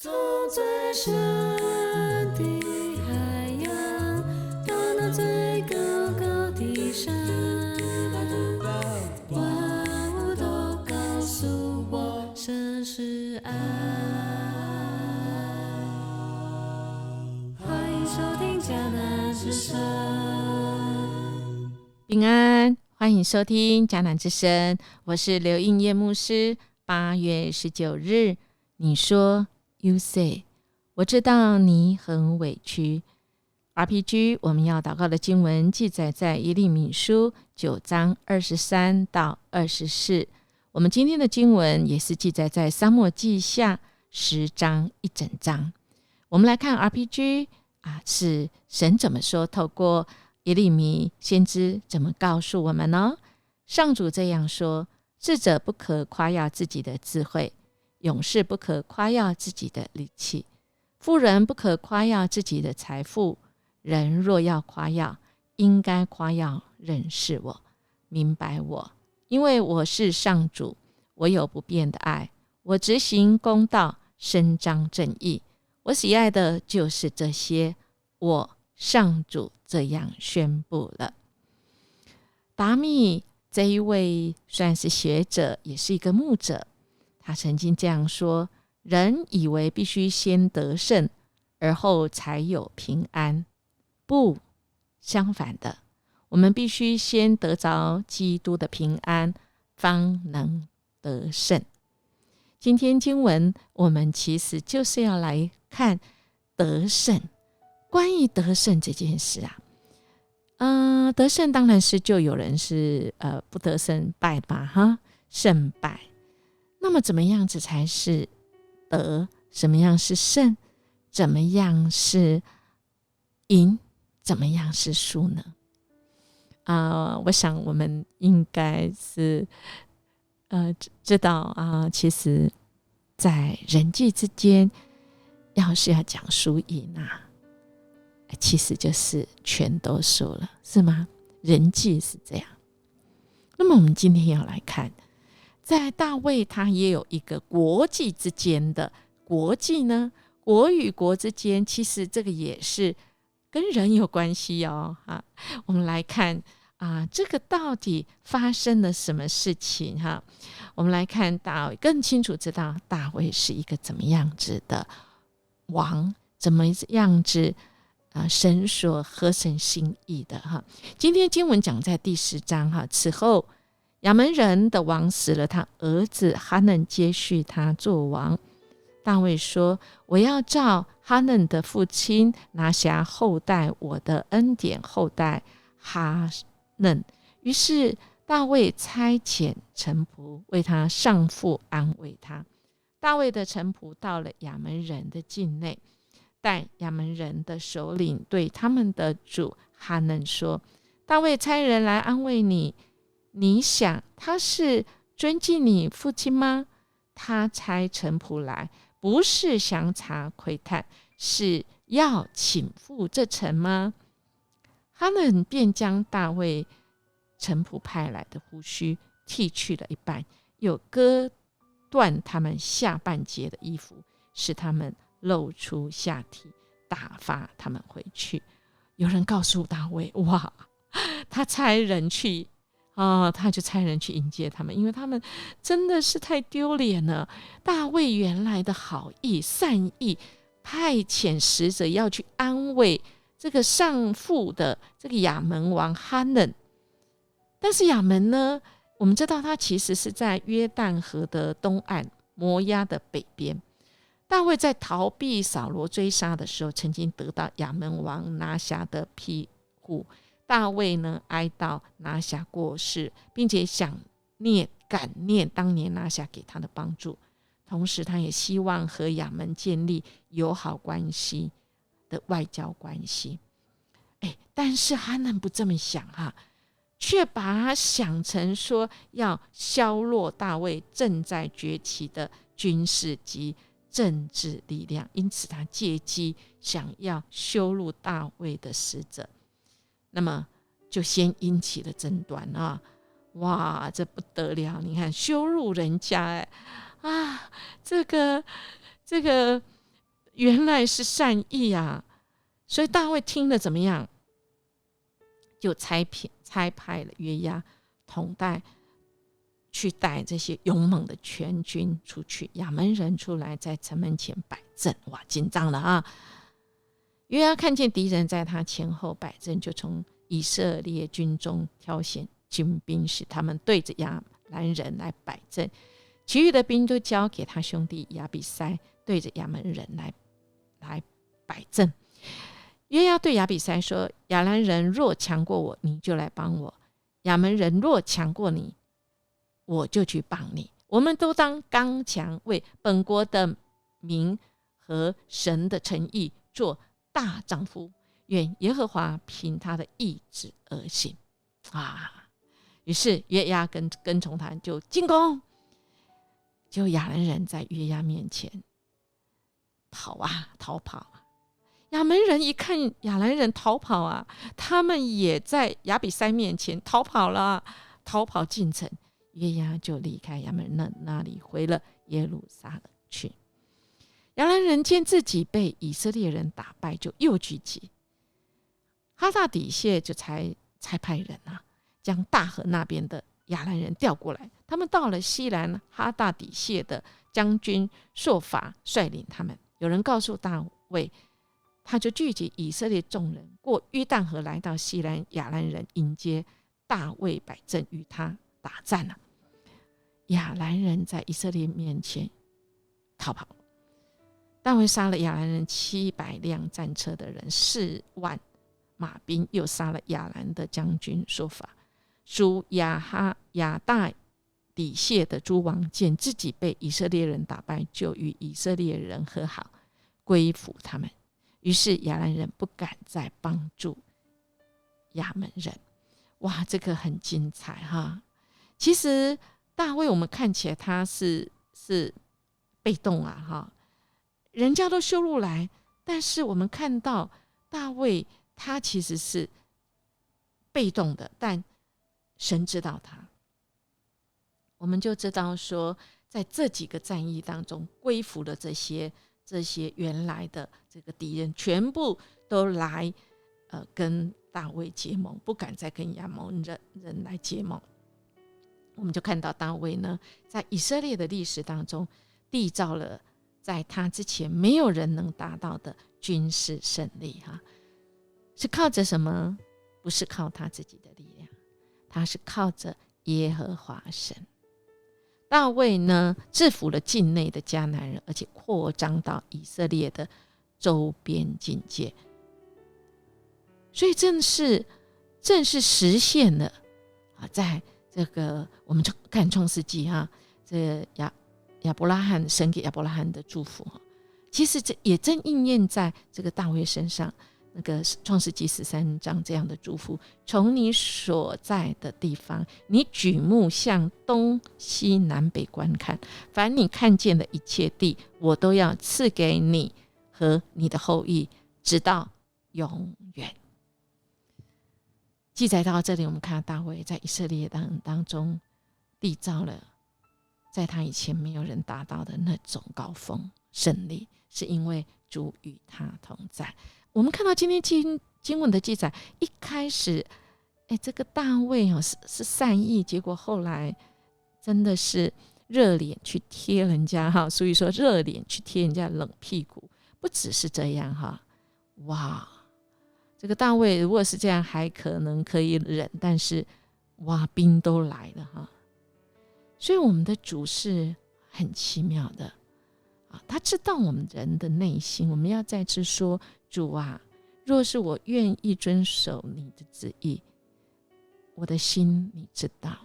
走最深的海洋，到那最高高的山，万物都告诉我，这是爱。欢迎收听迦南之声。平安，欢迎收听迦南之声，我是刘应叶牧师。8月19日，你说 You say， 我知道你很委屈。 RPG 我们要祷告的经文记载在耶利米书9章23到24，我们今天的经文也是记载在撒母耳记下10章一整章。我们来看 RPG 是神怎么说，透过耶利米先知怎么告诉我们呢？上主这样说：智者不可夸耀自己的智慧，勇士不可夸耀自己的力气，富人不可夸耀自己的财富。人若要夸耀，应该夸耀认识我，明白我，因为我是上主，我有不变的爱，我执行公道，伸张正义，我喜爱的就是这些，我上主这样宣布了。达密这一位算是学者，也是一个牧者，他曾经这样说：人以为必须先得胜，而后才有平安。不，相反的，我们必须先得着基督的平安，方能得胜。今天经文我们其实就是要来看得胜。关于得胜这件事得胜当然是就有人是不得胜败嘛，胜败。那么怎么样子才是得？怎么样是胜？怎么样是赢？怎么样是输呢？我想我们应该是知道其实在人际之间，要是要讲输赢其实就是全都输了，是吗？人际是这样。那么我们今天要来看，在大卫他也有一个国际之间的国际呢，国与国之间，其实这个也是跟人有关系我们来看这个到底发生了什么事情我们来看到更清楚知道大卫是一个怎么样子的王，怎么样子神所合神心意的今天经文讲在第10章此后亚扪人的王死了，他儿子哈嫩接续他做王。大卫说：我要照哈嫩的父亲拿辖后代我的恩典后代哈嫩。于是大卫差遣臣仆为他上父安慰他。大卫的臣仆到了亚扪人的境内，但亚扪人的首领对他们的主哈嫩说：大卫差人来安慰你，你想他是尊敬你父亲吗？他差臣仆来，不是详查窥探，是要请赴这城吗？哈嫩便将大卫臣仆派来的胡须剃去了一半，又割断他们下半截的衣服，使他们露出下体，打发他们回去。有人告诉大卫，哇，他差人去他就差人去迎接他们，因为他们真的是太丢脸了。大卫原来的好意善意，派遣使者要去安慰这个上父的这个亚扪王哈嫩。但是亚扪呢，我们知道他其实是在约旦河的东岸，摩押的北边。大卫在逃避扫罗追杀的时候，曾经得到亚扪王拿辖的庇护。大卫呢，哀悼拿辖过世，并且感念当年拿辖给他的帮助，同时他也希望和亚扪建立友好关系的外交关系。但是哈嫩不这么想却把他想成说要削弱大卫正在崛起的军事及政治力量，因此他借机想要羞辱大卫的使者。那么就先引起了争端哇，这不得了！你看羞辱人家这个原来是善意啊！所以大卫听了怎么样？就差派了约押同去带这些勇猛的全军出去，亚扪人出来在城门前摆阵，哇，紧张了啊！约押看见敌人在他前后摆阵，就从以色列军中挑选军兵，使他们对着亚兰人来摆阵，其余的兵都交给他兄弟亚比筛对着亚扪人来摆阵。约押对亚比筛说：亚兰人若强过我，你就来帮我；亚扪人若强过你，我就去帮你。我们都当刚强，为本国的民和神的诚意做大丈夫。愿耶和华凭他的意志而行啊！于是约押跟从他就进攻，就亚兰人在约押面前逃跑。亚扪人一看亚兰人逃跑啊，他们也在亚比筛面前逃跑了，逃跑进城。约押就离开亚扪人那里，回了耶路撒冷去。亚兰人见自己被以色列人打败，就又聚集。哈大底谢就才派人将大河那边的亚兰人调过来。他们到了西兰，哈大底谢的将军朔法率领他们。有人告诉大卫，他就聚集以色列众人，过约旦河来到西兰，亚兰人迎接大卫摆阵与他打战了。亚兰人在以色列面前逃跑，大卫杀了亚兰人700辆战车的人，4万马兵，又杀了亚兰的将军朔法。属亚大底谢的诸王见自己被以色列人打败，就与以色列人和好，归服他们。于是亚兰人不敢再帮助亚扪人。哇，这个很精彩哈！其实大卫我们看起来他是被动哈，人家都修路来，但是我们看到大卫他其实是被动的，但神知道他。我们就知道说，在这几个战役当中，归服了这些原来的这个敌人，全部都来跟大卫结盟，不敢再跟亚扪人来结盟。我们就看到大卫呢，在以色列的历史当中，缔造了在他之前没有人能达到的军事胜利哈。是靠着什么？不是靠他自己的力量，他是靠着耶和华神。大卫呢，制服了境内的迦南人，而且扩张到以色列的周边境界，所以正是实现了在这个我们看创世纪这亚伯拉罕，神给亚伯拉罕的祝福其实这也正应验在这个大卫身上。那个创世纪13章这样的祝福：从你所在的地方，你举目向东西南北观看，凡你看见的一切地，我都要赐给你和你的后裔，直到永远。记载到这里，我们看到大卫在以色列当中缔造了在他以前没有人达到的那种高峰胜利，是因为主与他同在。我们看到今天经文的记载，一开始这个大卫是善意，结果后来真的是热脸去贴人家所以说热脸去贴人家冷屁股。不只是这样哇，这个大卫如果是这样还可以忍，但是哇，兵都来了所以我们的主是很奇妙的他知道我们人的内心。我们要再次说，主啊，若是我愿意遵守你的旨意，我的心你知道。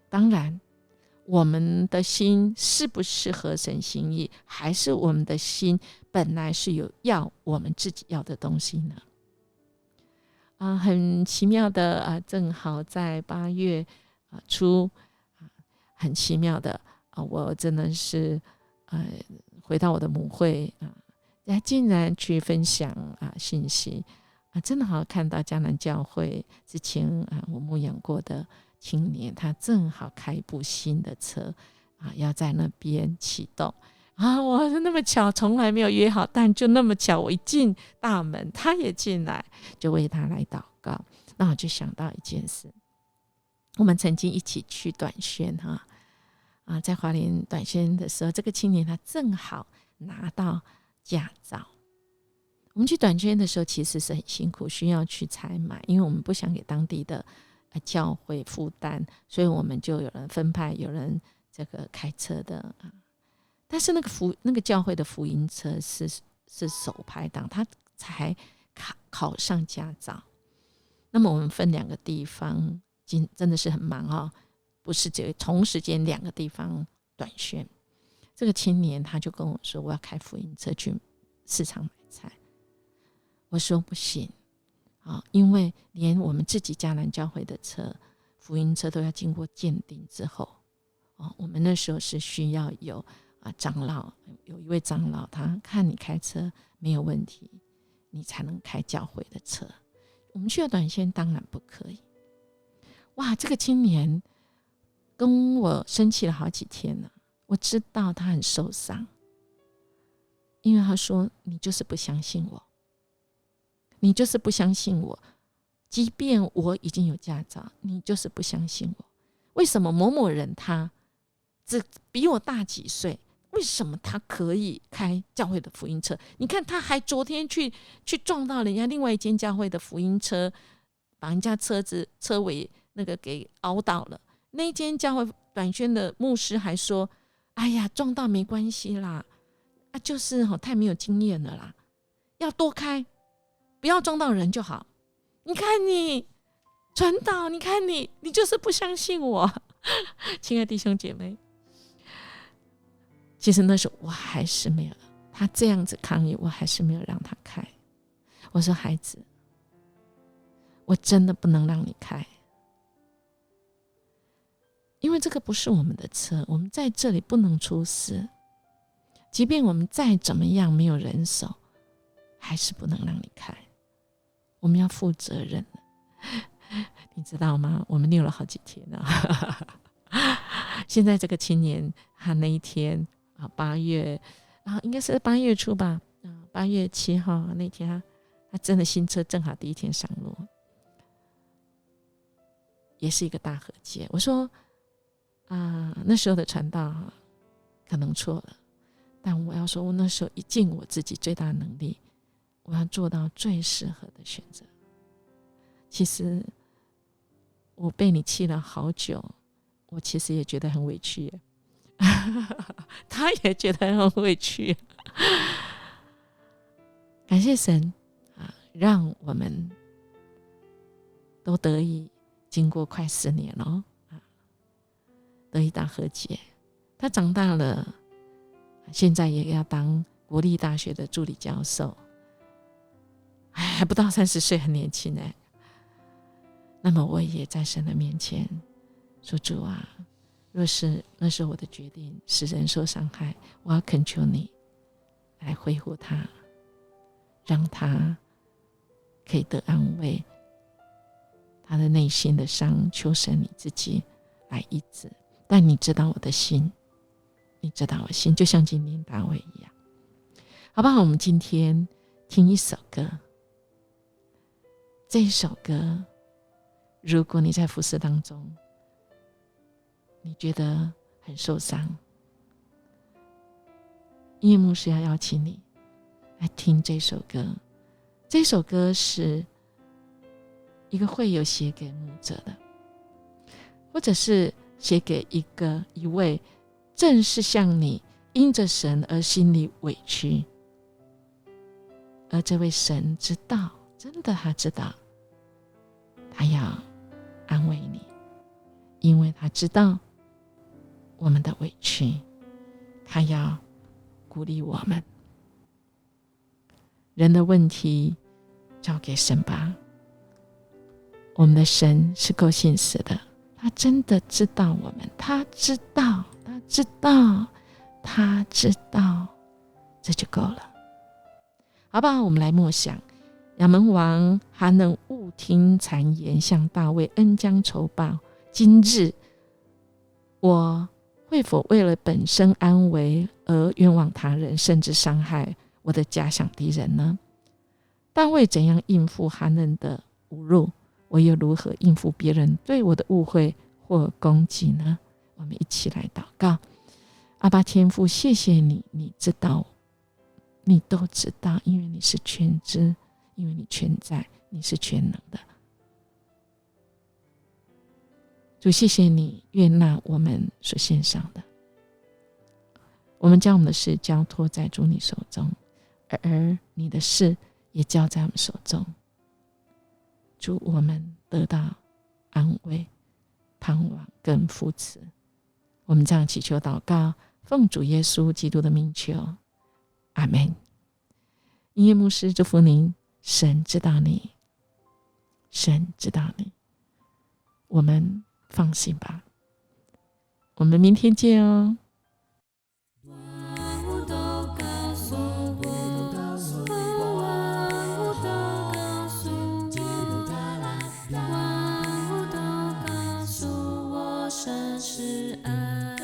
当然我们的心是不是合神心意，还是我们的心本来是有要我们自己要的东西呢很奇妙的正好在8月初很奇妙的我真的是回到我的母会竟然去分享信息真的好看到迦南教会之前我牧养过的青年，他正好开一部新的车要在那边启动啊，我那么巧，从来没有约好，但就那么巧，我一进大门，他也进来，就为他来祷告。那我就想到一件事，我们曾经一起去短宣在花莲短宣的时候，这个青年他正好拿到驾照。我们去短宣的时候其实是很辛苦，需要去采买，因为我们不想给当地的教会负担，所以我们就有人分派，有人这个开车的但是那个教会的福音车是手排档，他才考上驾照。那么我们分2个地方，真的是很忙不是只有同时间2个地方短宣。这个青年他就跟我说，我要开福音车去市场买菜。我说不行因为连我们自己迦南教会的车福音车都要经过鉴定之后我们那时候是需要有长老，有一位长老他看你开车没有问题，你才能开教会的车。我们去了短宣当然不可以。哇，这个青年跟我生气了好几天了，我知道他很受伤，因为他说你就是不相信我，你就是不相信我，即便我已经有驾照，你就是不相信我。为什么某某人他只比我大几岁，为什么他可以开教会的福音车？你看他还昨天去撞到人家另外一间教会的福音车，把人家车子车尾那个给凹倒了。那一间教会短宣的牧师还说，哎呀，撞到没关系啦，就是太没有经验了啦，要多开，不要撞到人就好。你看你传道，你看你就是不相信我。亲爱的弟兄姐妹，其实那时候我还是没有，他这样子抗议，我还是没有让他开。我说孩子，我真的不能让你开，因为这个不是我们的车，我们在这里不能出事，即便我们再怎么样没有人手，还是不能让你开，我们要负责任。你知道吗？我们拗了好几天现在这个青年他那一天8月应该是8月初吧，8月7号那天他真的新车正好第一天上路，也是一个大和解。我说那时候的传道可能错了，但我要说我那时候一尽我自己最大的能力，我要做到最适合的选择。其实我被你气了好久，我其实也觉得很委屈耶他也觉得很委屈感谢神让我们都得以经过快10年了得以大和解。他长大了，现在也要当国立大学的助理教授，还不到30岁，很年轻耶。那么我也在神的面前说，主啊，若是那是我的决定使人受伤害，我要恳求你来恢复他，让他可以得安慰，他的内心的伤求神你自己来医治。但你知道我的心，你知道我心，就像今天大卫一样。好不好？我们今天听一首歌，这一首歌如果你在服事当中你觉得很受伤，音乐牧师要邀请你来听这首歌。这首歌是一个会友写给牧者的，或者是写给一位正是像你因着神而心里委屈，而这位神知道，真的他知道，他要安慰你，因为他知道我们的委屈，他要鼓励我们。人的问题交给神吧，我们的神是够信实的，他真的知道我们，他知道，这就够了。好吧，我们来默想，亚扪王还能误听谗言，向大卫恩将仇报，今日我会否为了本身安危而冤枉他人，甚至伤害我的假想敌人呢？大卫怎样应付哈嫩的侮辱，我又如何应付别人对我的误会或攻击呢？我们一起来祷告。阿爸天父，谢谢你，你知道，你都知道，因为你是全知，因为你全在，你是全能的。主，谢谢你悦纳我们所献上的，我们将我们的事交托在主你手中，而你的事也交在我们手中。主，我们得到安慰、盼望跟扶持。我们这样祈求祷告，奉主耶稣基督的名求，阿们。音乐牧师祝福您，神知道你，神知道你，我们放心吧。我们明天见哦。万物都告诉我，万物都告诉我，万物都告诉我，神是爱。